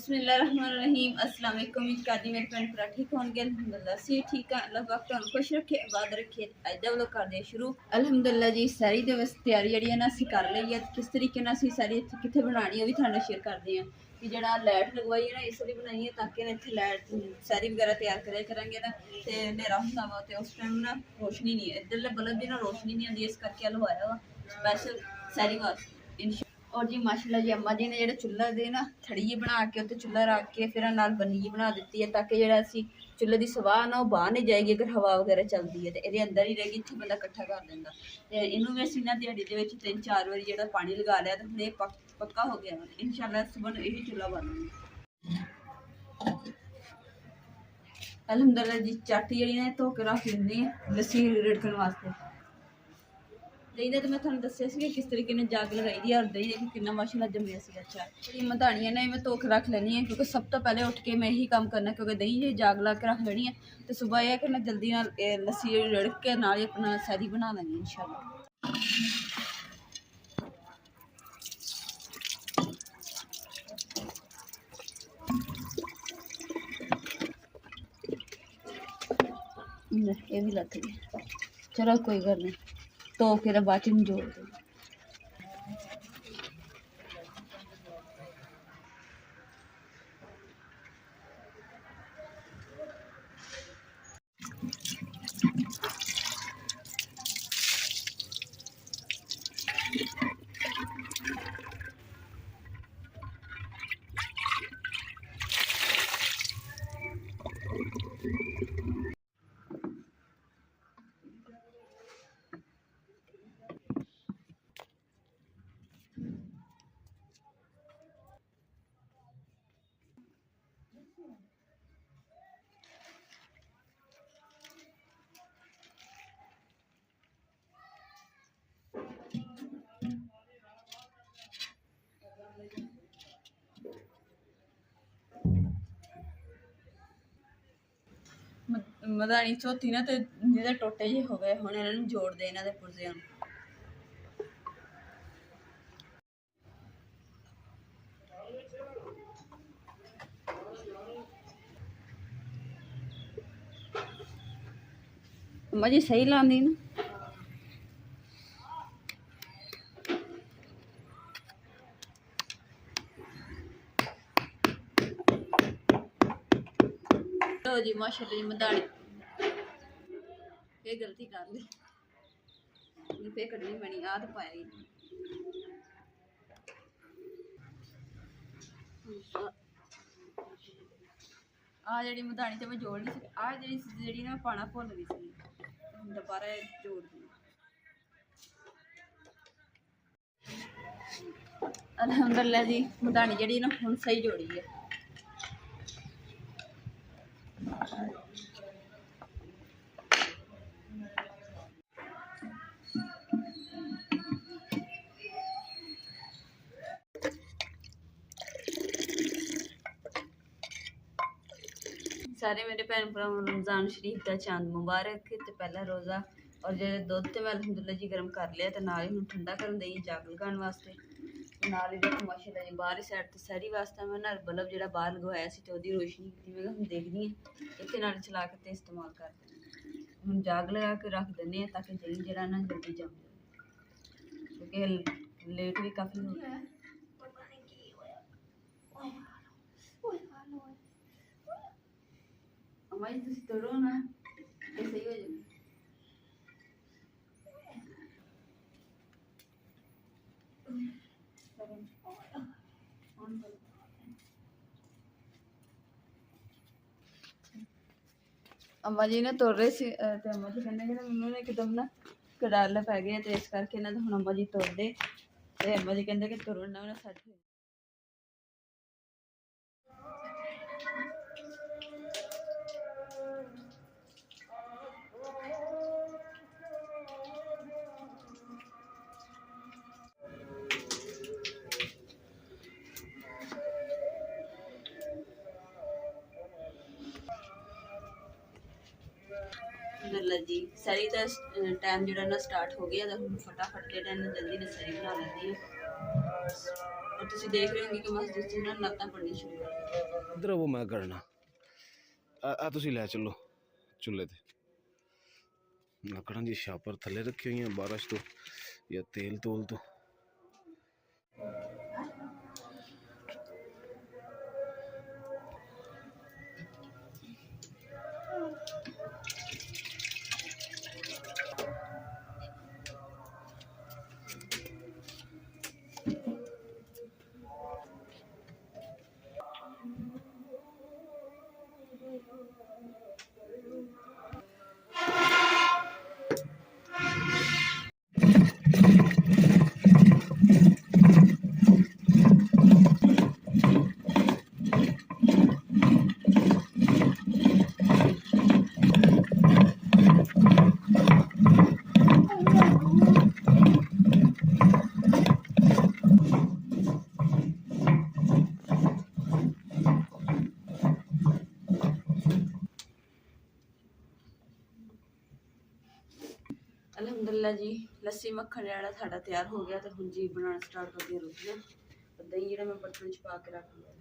बिस्मिल्लाहिर्रहमानिर्रहीम अस्सलाम वालेकुम। उम्मीद करदी मेरे भैन भरा ठीक होंगे। अल्हम्दुलिल्लाह सी ठीक है। अल्लाह पाक तुहानू खुश रखे, आबाद रखे। अज दा व्लॉग करदे शुरू। अल्हम्दुलिल्लाह जी सारी दे बस तैयारी जिहड़ी है ना असीं कर लई है। किस तरीके नाल असीं सारी कित्थे बनानी है वो भी तुहाडे नाल शेयर करदे हैं कि जेहड़ा लाइट लगवाई है ना इस लिए बनाई है ताकि ना इत्थे लाइट सारी वगैरह तैयार करें करांगे ना ते नेरा हुंदा वा ते उस टाइम ना रोशनी नहीं है इधरले बल्ब दी ना रोशनी नहीं आती, इस करके लवाया वा स्पैशल सारी वास्ते। और जी माशाल्लाह जी अम्मा जी ने जो चुल्हा दे ना थड़ी बना के उत्ते चुल्हा रख के फिर नाल बन्नी जी बना दी है ताकि जो असी चुल्हे की सवाह ना बाहर नहीं जाएगी अगर हवा वगैरह चलती है तो ये अंदर ही रहेगी, इतने बंदा इकट्ठा कर देंगे। तो इनू भी असी ना दिहाड़ी के 3-4 बार जो पानी लगा लिया तो ये पक्का हो गया। इंशाल्लाह सुबह यही चुल्हा बनेगा। अल्हम्दुलिल्लाह जी चाटी जी ने धो के रख लेनी है लस्सी रिड़कन वास्ते। दही का तो मैं थोड़ा दसिया कि किस तरीके ने जग लगाई दी और दही देखो कितना माशाल्लाह जमिया सी। अच्छा जी मधानियाँ ने मैं धो के रख लेनी है क्योंकि सब तो पहले उठ के मैं यही काम करना क्योंकि दही जी जग ला के रख लेनी है तो सुबह यह कि मैं जल्दी ना लस्सी रिड़क के नाल ही अपना सैरी बना लेनी इंशाल्लाह। ये भी लग गई, चलो कोई गल नहीं तो फिर बाद च जोड़ दो। मधानी धोती ना तो जिहदे टोटे जे हो गए हुण इन्हां नूं जोड़ दे इन्हां दे पुर्जियां नूं। अम्मा जी सही लांदी ना लो जी माशाल्लाह जी मधानी ये गलती कर ली फिर कड्ढनी पैनी आ तो पाया ही आ जी मधानी तो मैं जोड़ नहीं सकी आ जी ना पाना भुल गई सी दोबारा जोड़ दी। अल्हम्दुलिल्लाह जी मधानी जी ना हुण सही जोड़ी है। सारे मेरे भैन भरावां नूं रमज़ान शरीफ का चांद मुबारक तो पहला रोज़ा और जो दुध तो मैं अल्हम्दुलिल्लाह जी गर्म कर लिया तो नाल ही ठंडा करन दई जग लगाने वास्ते नाल ही देखो माशाल्लाह जी बाहर साइड तो सारी वास्ते मैं ना बल्ब जो बाहर लगवाया सी तो उसकी रोशनी की मैं हम देखनी है इतने नाल चला के इस्तेमाल कर दें हम जग लगा के रख दें ताकि दही जरा ना जल्दी जम जाए क्योंकि लेट भी काफ़ी हो गया। अम्मा जी तुम तोड़ो ना ये सही हो जाएगी। अम्मा जी ने तोड़ रहे सी ते अम्मा जी कहने कि मैनू ना एकदम ना कड़ाले पै गए तो इस करके ना हुण अम्मा जी तोड़दे ते अम्मा जी कहते कि तोड़ना ना सैट हो। जी सरी का टाइम जो ना स्टार्ट हो गया तो हम फटाफट जो जल्दी ने सरी बना लेती है और तुसी देख रहे होंगे कि मस्जिद च ना नत्तां पढ़नी शुरू कर दी। इधर वो मैं करना आ तुसी लै चलो चुल्हे ते लकड़ां दी छापर थल्ले रखी हुई हैं बारिश तो या तेल तोल तो। अलहमदुलिल्लाह जी लस्सी मक्खन जिहड़ा साडा तैयार हो गया। तो हुण जी बनाना स्टार्ट कर दिया रोटियां। तो दही जिहड़ा मैं बर्तन च पा के रख लिया।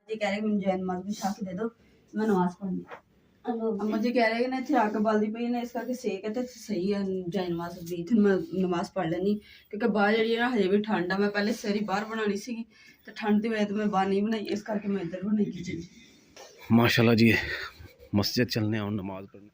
जी कह रहे मुझे जैन नमाज भी छा के दे दो, मैं नमाज पढ़नी। अम्मा जी कह रहे हैं ना इतने आग बलदी पई ना, इस करके सेक है तो सही है जै नमाज दी। इत्थे मैं नमाज पढ़ लैनी क्योंकि बाहर जी ना हजे भी ठंड है। मैं पहले सवेरे बाहर बनानी सी तो ठंड की वजह तो मैं बाहर नहीं बनाई, इस करके मैं इधर बनाई किचन। माशाल्लाह जी मस्जिद चलने और नमाज पढ़ने।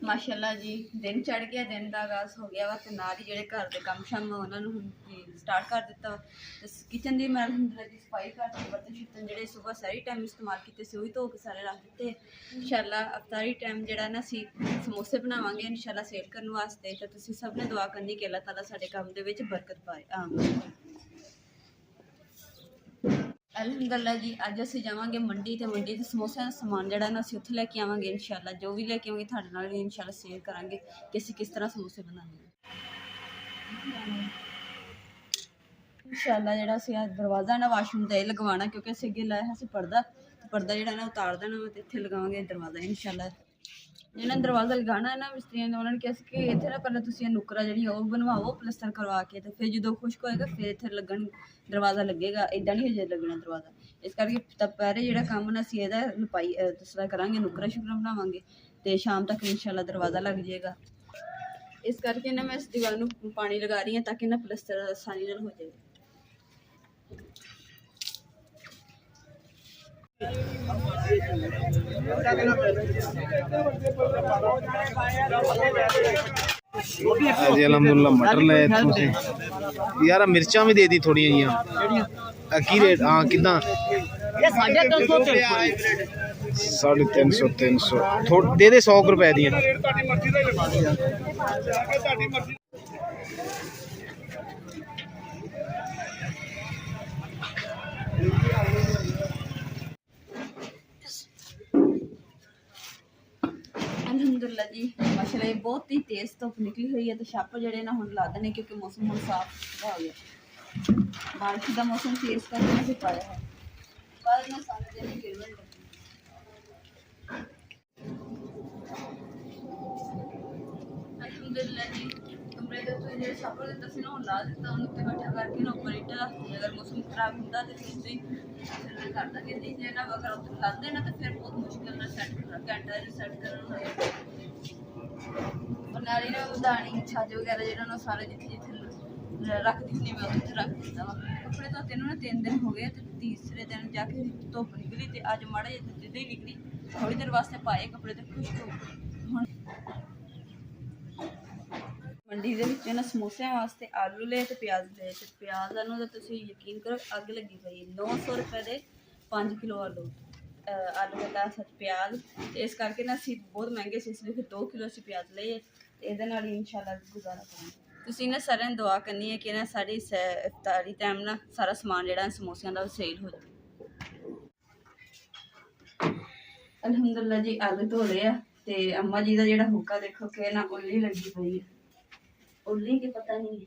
माशाल्लाह जी दिन चढ़ गया, दिन का आगाज़ हो गया वा। तो नाल ही ਜਿਹੜੇ घर के काम शाम उन्होंने स्टार्ट कर दिता वा। तो किचन की मैं अलहमदुलिल्लाह जी सफाई करती, बर्तन शुर्तन ਜਿਹੜੇ सुबह सारी टाइम इस्तेमाल किए सी वही धो के सारे रख दिते। इंशाअल्लाह अफ्तारी टाइम ਜਿਹੜਾ ना ਅਸੀਂ समोसे बनावांगे इंशाअल्लाह सेल करने वास्ते। तो ਤੁਸੀਂ सब ने दुआ करनी कि अल्लाह ताला साडे काम दे विच बरकत पाए, आमीन। अलहमदुलिल्लाह जी अज असीं जावांगे मंडी, तो मंडी ते समोसिਆਂ ਦਾ समान ਜਿਹੜਾ ना ਅਸੀਂ ਉੱਥੇ ਲੈ ਕੇ ਆਵਾਂਗੇ इंशाअल्लाह। जो भी लेके आवांगे ਤੁਹਾਡੇ ਨਾਲ इंशाअल्लाह शेयर करांगे कि ਅਸੀਂ किस तरह समोसे बनाने हैं। इंशाअल्लाह ਜਿਹੜਾ ਅਸੀਂ ਅੱਜ ਦਰਵਾਜ਼ਾ ਨਾ ਵਾਸ਼ਰੂਮ ਦਾ ਇਹ ਲਗਵਾਉਣਾ, ਕਿਉਂਕਿ ਅਸੀਂ ਅੱਗੇ ਲਾਇਆ ਸੀ ਪਰਦਾ। ਤੇ ਪਰਦਾ ਜਿਹੜਾ ਨਾ ਉਤਾਰ ਦੇਣਾ ਤੇ ਇੱਥੇ ਲਗਾਵਾਂਗੇ ਦਰਵਾਜ਼ਾ इंशाअल्लाह। ਜਿਹਨਾਂ ਦਰਵਾਜ਼ਾ ਲਗਾਉਣਾ ਹੈ ਨਾ ਮਿਸਤਰੀਆਂ ਨੇ, ਉਹਨਾਂ ਨੇ ਕਿਹਾ ਸੀ ਕਿ ਇੱਥੇ ਨਾ ਪਹਿਲਾਂ ਤੁਸੀਂ ਇਹ ਨੁਕਰਾ ਜਿਹੜੀ ਉਹ ਬਣਵਾਓ ਪਲਸਤਰ ਕਰਵਾ ਕੇ, ਤੇ ਫਿਰ ਜਦੋਂ ਖੁਸ਼ਕ ਹੋਏਗਾ ਫਿਰ ਇੱਥੇ ਲੱਗਣ ਦਰਵਾਜ਼ਾ ਲੱਗੇਗਾ। ਇਦਾਂ ਨਹੀਂ ਹਜੇ ਲੱਗਣਾ ਦਰਵਾਜ਼ਾ। ਇਸ ਕਰਕੇ ਦੁਪਹਿਰੇ ਜਿਹੜਾ ਕੰਮ ਨਾ ਅਸੀਂ ਇਹਦਾ ਲਪਾਈ ਦੂਸਰਾ ਕਰਾਂਗੇ, ਨੁਕਰਾ ਸ਼ੁਕਰਾ ਬਣਾਵਾਂਗੇ ਤੇ ਸ਼ਾਮ ਤੱਕ ਇੰਸ਼ਾਅੱਲਾ ਦਰਵਾਜ਼ਾ ਲੱਗ ਜਾਏਗਾ। ਇਸ ਕਰਕੇ ਨਾ ਮੈਂ ਇਸ ਦੀਵਾਰ ਨੂੰ ਪਾਣੀ ਲਗਾ ਰਹੀ ਹਾਂ ਤਾਂ ਕਿ ਨਾ ਪਲਸਤਰ ਆਸਾਨੀ ਨਾਲ ਹੋ ਜਾਏ। ਜੀ ਅਲਹਮਦੁਲਿਲਾ ਮਟਰ ਲੈ ਇੱਥੋਂ ਸੇ ਯਾਰ ਆਹ ਮਿਰਚਾਂ ਵੀ ਦੇ ਦੀ ਥੋੜੀਆਂ ਜੀਆਂ ਕੀ ਰੇਟ ਹਾਂ ਕਿਦਾਂ ਇਹ 350 350 300 ਦੇ ਦੇ 100 ਰੁਪਏ ਦੀਆਂ ਅਲਹਮਦੁਲਿਲਾ ਜੀ ਮਾਸ਼ਾਅੱਲਾ ਇਹ ਬਹੁਤ ਹੀ ਤੇਜ਼ ਧੁੱਪ ਨਿਕਲੀ ਹੋਈ ਹੈ ਤੇ ਛਾਪਰ ਜਿਹੜੇ ਨਾ ਹੁਣ ਲਾ ਦੇਣੇ ਕਿਉਂਕਿ ਮੌਸਮ ਹੁਣ ਸਾਫ਼ ਸੁਥਰਾ ਹੋ ਗਿਆ ਬਾਰਿਸ਼ ਦਾ ਮੌਸਮ ਸੀ ਇਸ ਕਰਕੇ ਅਸੀਂ ਪਾਇਆ ਹੈ ਬਾਅਦ में सारे दिन गिरने लगे अल्हम्दुलिल्लाह जी कमरे ਦੇ ਉੱਤੇ ਜਿਹੜੇ ਛਾਪਰ ਦਿੱਤਾ ਸੀ ਨਾ ਉਹ ਲਾ ਦਿੱਤਾ ਉਹਨੂੰ ਉੱਤੇ ਬੈਠਾ ਕਰਕੇ ਨਾ ਉੱਪਰ ਇੱਟ ਰੱਖਦੀ ਅਗਰ ਮੌਸਮ ਖਰਾਬ ਹੁੰਦਾ ਤੇ ਫਿਰ ਤੁਸੀਂ ਕਰ ਦਾਂਗੇ ਨਹੀਂ ਜੇ ਨਾ ਅਗਰ ਉੱਤੇ ਲਾਦੇ ਨਾ ਤਾਂ ਫਿਰ ਬਹੁਤ ਮੁਸ਼ਕਿਲ ਨਾਲ ਸੈੱਟ ਕਰਨਾ ਘੰਟਾ ਸੈੱਟ ਕਰਨਾ ਹੋਏਗਾ और नाली ना दानी छाज वगैरह ਜਿਹੜਾ ਨਾ ਸਾਰੇ ਜਿੱਥੇ ਜਿੱਥੇ ਰੱਖਦੀ ਹੁੰਦੀ ਮੈਂ ਉੱਥੇ ਰੱਖ ਦਿੰਦਾ ਵਾ ਕੱਪੜੇ ਤਾਂ ਤੈਨੂੰ ਨਾ 3 ਦਿਨ ਹੋ ਗਏ ਤੇ ਤੀਸਰੇ ਦਿਨ ਜਾ ਕੇ ਧੁੱਪ ਨਿਕਲੀ ਤੇ ਅੱਜ ਮਾੜਾ ਜਿਹਾ ਜਿੱਦਾਂ ਹੀ ਨਿਕਲੀ ਥੋੜੀ ਦੇਰ ਵਾਸਤੇ ਪਾਏ ਕੱਪੜੇ ਤੇ ਖੁਸ਼ਕ ਹੋ ਗਏ ਹੁਣ ਮੰਡੀ ਦੇ ਵਿੱਚ ਨਾ ਸਮੋਸਿਆਂ ਵਾਸਤੇ ਆਲੂ ਲਏ ਤੇ ਪਿਆਜ਼ ਲਏ ਤੇ ਪਿਆਜ਼ਾਂ ਨੂੰ ਤਾਂ ਤੁਸੀਂ ਯਕੀਨ ਕਰੋ ਅੱਗ ਲੱਗੀ ਪਈ 900 ਰੁਪਏ ਦੇ 5 ਕਿਲੋ ਆਲੂ ਦਾ ਸੱਚ ਪਿਆਜ਼ ਤੇ ਇਸ ਕਰਕੇ ਨਾ ਅਸੀਂ ਬਹੁਤ ਮਹਿੰਗੇ ਸੀ ਇਸ ਲਈ ਫਿਰ 2 ਕਿਲੋ ਅਸੀਂ ਪਿਆਜ਼ ਲਏ ਤੇ ਇਹਦੇ ਨਾਲ ਹੀ ਇਨਸ਼ਾਅੱਲਾ ਗੁਜ਼ਾਰਾ ਕਰਾਂਗੇ ਤੁਸੀਂ ਨਾ ਸਾਰਿਆਂ ਨੂੰ ਦੁਆ ਕਰਨੀ ਹੈ ਕਿ ਨਾ ਸਾਡੀ ਇਫਤਾਰੀ ਟਾਈਮ ਨਾ ਸਾਰਾ ਸਮਾਨ ਜਿਹੜਾ ਸਮੋਸਿਆਂ ਦਾ ਸੇਲ ਹੋ ਜਾਵੇ ਅਲਹਮਦੁਲਿਲਾ ਜੀ ਆਲੂ ਧੋ ਲਏ ਆ ਤੇ ਅੰਮਾ ਜੀ ਦਾ ਜਿਹੜਾ ਹੁੱਕਾ ਦੇਖੋ ਕਿ ਨਾ ਉੱਲੀ ਲੱਗੀ ਪਈ ਹੈ ਉੱਲੀ ਕੀ ਪਤਾ ਨਹੀਂ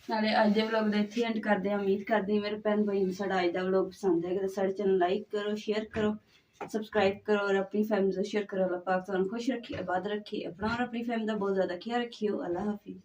ਨਾਲੇ ਅੱਜ ਦੇ ਵਲੌਗ ਦੇ ਇੱਥੇ ਐਂਡ ਕਰਦੇ ਆ ਉਮੀਦ ਕਰਦੀ ਮੇਰੇ ਭੈਣ ਭਾਈ ਨੂੰ ਸਾਡਾ ਅੱਜ ਦਾ ਵਲੌਗ ਪਸੰਦ ਆਏਗਾ ਤਾਂ ਸਾਡੇ ਚੈਨਲ ਲਾਈਕ ਕਰੋ ਸ਼ੇਅਰ ਕਰੋ सब्सक्राइब करो और अपनी फैमिली से शेयर करो अल्लाह पाक तुहानू खुश रखिए आबाद रखिए अपना और अपनी फैमिली का बहुत ज़्यादा ख्याल रखियो अल्लाह हाफिज़।